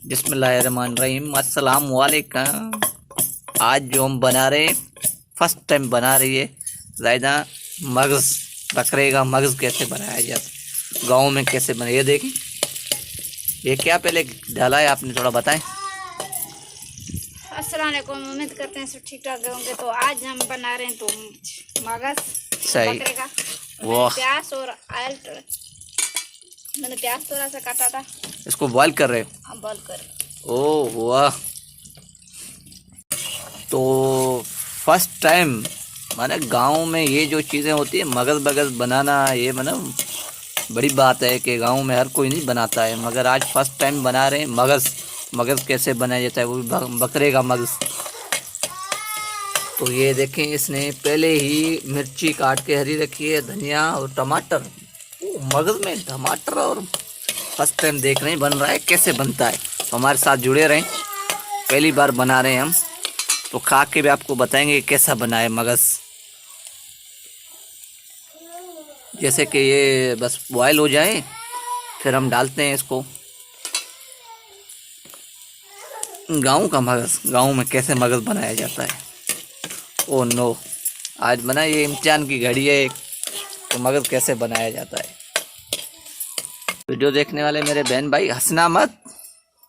बिस्मिल्लाहिर्रहमानिर्रहीम अस्सलाम वालेकुम। आज जो हम बना रहे हैं, फर्स्ट टाइम बना रही है ज़ायदा मगज़, बकरे का मगज़ कैसे बनाया जाता है, गाँव में कैसे बना। ये देखें, ये क्या पहले डाला है आपने, थोड़ा बताएं। अस्सलाम वालेकुम, उम्मीद करते हैं सब ठीक ठाक होंगे। तो आज हम बना रहे हैं तो मगज़ सही। बकरे का। वाह, प्याज और ऑयल, मैंने प्याज थोड़ा सा काटा था। इसको बॉईल कर रहे हो? हम बॉईल कर। ओह वाह। तो फर्स्ट टाइम माने गांव में ये जो चीज़ें होती है मगज़ बगज़ बनाना, ये मतलब बड़ी बात है कि गांव में हर कोई नहीं बनाता है, मगर आज फर्स्ट टाइम बना रहे हैं मगज़। मगज़ कैसे बनाया जाता है, वो भी बकरे का मगज़। तो ये देखें, इसने पहले ही मिर्ची काट के हरी रखी है, धनिया और टमाटर। मगज़ में टमाटर, और फर्स्ट टाइम देख रहे हैं बन रहा है, कैसे बनता है। तो हमारे साथ जुड़े रहें, पहली बार बना रहे हैं हम, तो खा के भी आपको बताएंगे कैसा बना है मगज़। जैसे कि ये बस बॉयल हो जाए, फिर हम डालते हैं इसको। गाँव का मगज़, गाँव में कैसे मगज़ बनाया जाता है। ओह नो, आज बना ये इम्तिहान की घड़ी है तो मगज़ कैसे बनाया जाता है। वीडियो देखने वाले मेरे बहन भाई हंसना मत,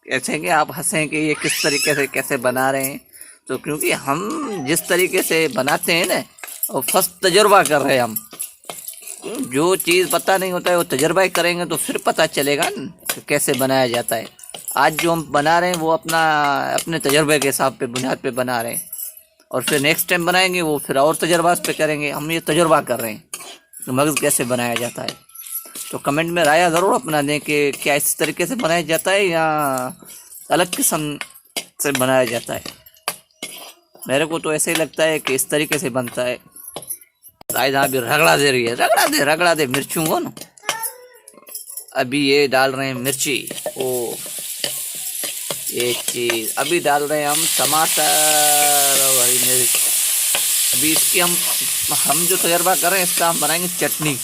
ऐसे कि आप हंसें कि ये किस तरीके से कैसे बना रहे हैं। तो क्योंकि हम जिस तरीके से बनाते हैं ना, और फर्स्ट तजुर्बा कर रहे हैं हम। जो चीज़ पता नहीं होता है वो तजुर्बा ही करेंगे तो फिर पता चलेगा न कि कैसे बनाया जाता है। आज जो हम बना रहे हैं वो अपने तजुर्बे के हिसाब पे, बुनियाद पे बना रहे हैं, और फिर नेक्स्ट टाइम बनाएंगे वो फिर और तजुर्बा पे करेंगे। हम ये तजुर्बा कर रहे हैं कि मगज़ कैसे बनाया जाता है। तो कमेंट में राय ज़रूर अपना दें कि क्या इस तरीके से बनाया जाता है या अलग किस्म से बनाया जाता है। मेरे को तो ऐसे ही लगता है कि इस तरीके से बनता है। शायद अभी रगड़ा दे रही है, रगड़ा दे मिर्चों को ना। अभी ये डाल रहे हैं मिर्ची, ओ एक चीज़ अभी डाल रहे हैं हम टमाटर और हरी मिर्च। अभी इसकी हम जो तजर्बा कर रहे हैं इसका हम बनाएंगे चटनी।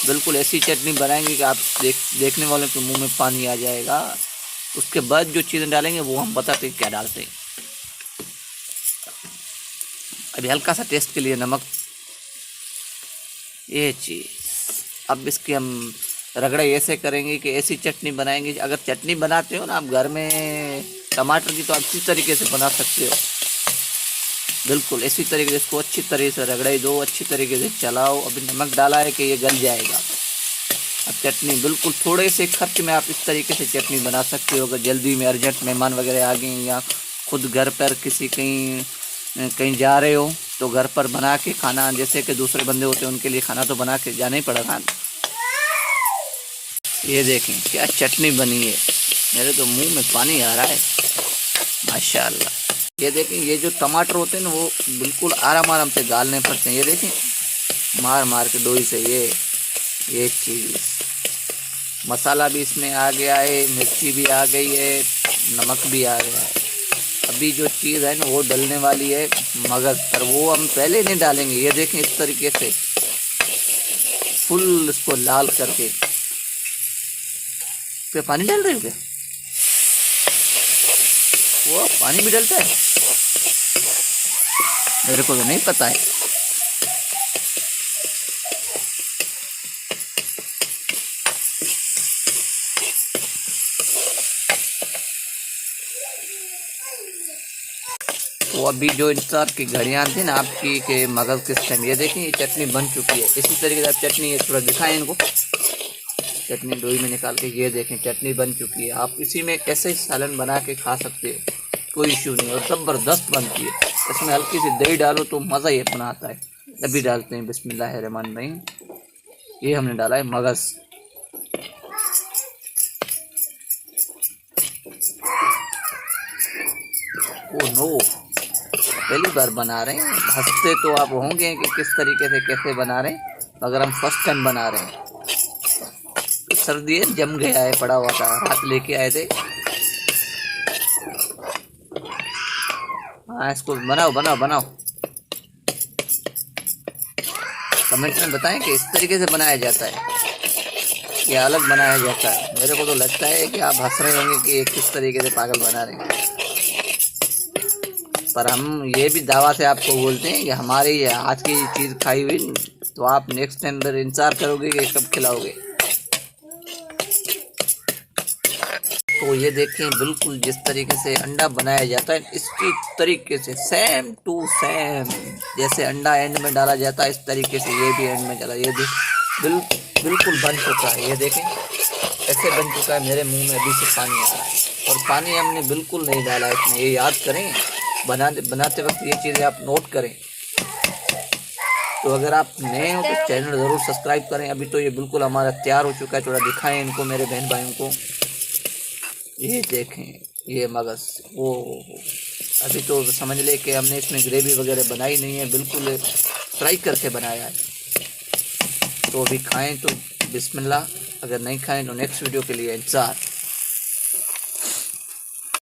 बिल्कुल ऐसी चटनी बनाएंगे कि आप देखने वालों के मुंह में पानी आ जाएगा। उसके बाद जो चीज़ें डालेंगे वो हम बताते हैं क्या डालते हैं। अभी हल्का सा टेस्ट के लिए नमक, ये चीज़। अब इसकी हम रगड़े ऐसे करेंगे कि ऐसी चटनी बनाएंगे। अगर चटनी बनाते हो ना आप घर में टमाटर की, तो आप इसी तरीके से बना सकते हो। बिल्कुल इसी तरीके से इसको अच्छी तरीके से रगड़े दो, अच्छी तरीके से चलाओ। अभी नमक डाला है कि ये गल जाएगा। अब चटनी बिल्कुल थोड़े से खर्च में आप इस तरीके से चटनी बना सकते हो। अगर जल्दी में अर्जेंट मेहमान वगैरह आ गए या खुद घर पर किसी कहीं जा रहे हो तो घर पर बना के खाना, जैसे कि दूसरे बंदे होते हैं उनके लिए खाना तो बना के जाना ही पड़ेगा। ये देखें क्या चटनी बनी है, मेरे तो मुंह में पानी आ रहा है माशाल्लाह। ये देखें, ये जो टमाटर होते हैं ना वो बिल्कुल आराम आराम से गालने पड़ते हैं। ये देखें, मार मार के डोई से। ये चीज़ मसाला भी इसमें आ गया है, मिर्ची भी आ गई है, नमक भी आ गया है। अभी जो चीज़ है ना वो डलने वाली है मगज़ पर, वो हम पहले नहीं डालेंगे। ये देखें इस तरीके से फुल इसको लाल करके। पे पानी डाल रहे हो क्या? वो पानी भी डलता है, मेरे को तो नहीं पता है। तो अभी जो इंतजार की घड़ियाँ थी ना आपकी के मगज़ किस टाइम, ये देखें ये चटनी बन चुकी है। इसी तरीके से आप चटनी थोड़ा दिखाएं इनको, चटनी लोई में निकाल के। ये देखें चटनी बन चुकी है। आप इसी में ऐसे ही सालन बना के खा सकते हो, कोई इशू नहीं, और ज़बरदस्त बनती है। इसमें हल्की सी दही डालो तो मज़ा ही अपना आता है। अभी डालते हैं बिस्मिल्लाहिर्रहमानिर्रहीम। ये हमने डाला है मगज़। ओ नो, पहली बार बना रहे हैं। हंसते तो आप होंगे कि किस तरीके से कैसे बना रहे हैं, मगर हम फर्स्ट टाइम बना रहे हैं। सर्दी है, जम गया है, पड़ा हुआ था, रात लेके आए थे। हाँ इसको बनाओ बनाओ बनाओ। कमेंट में बताएं कि इस तरीके से बनाया जाता है या अलग बनाया जाता है। मेरे को तो लगता है कि आप हंस रहे होंगे कि ये किस तरीके से पागल बना रहे हैं, पर हम ये भी दावा से आपको बोलते हैं कि हमारी ये आज की चीज़ खाई हुई तो आप नेक्स्ट टाइम पर इंतजार करोगे कि कब खिलाओगे। तो ये देखें, बिल्कुल जिस तरीके से अंडा बनाया जाता है इसी तरीके से सेम टू सेम, जैसे अंडा एंड में डाला जाता है इस तरीके से ये भी एंड में डाला। ये बिल्कुल बन चुका है, ये देखें ऐसे बन चुका है। मेरे मुंह में अभी से पानी आ रहा है, और पानी हमने बिल्कुल नहीं डाला है इसमें। ये याद करें, बनाते वक्त ये चीज़ें आप नोट करें। तो अगर आप नए हो तो चैनल ज़रूर सब्सक्राइब करें। अभी तो ये बिल्कुल हमारा तैयार हो चुका है। थोड़ा दिखाएं इनको, मेरे बहन भाइयों को। ये देखें, ये मगज़ वो अभी तो समझ ले कि हमने इसमें ग्रेवी वगैरह बनाई नहीं है, बिल्कुल फ्राई करके बनाया है। तो अभी खाएं तो बिस्मिल्लाह, अगर नहीं खाएं तो नेक्स्ट वीडियो के लिए इंतज़ार।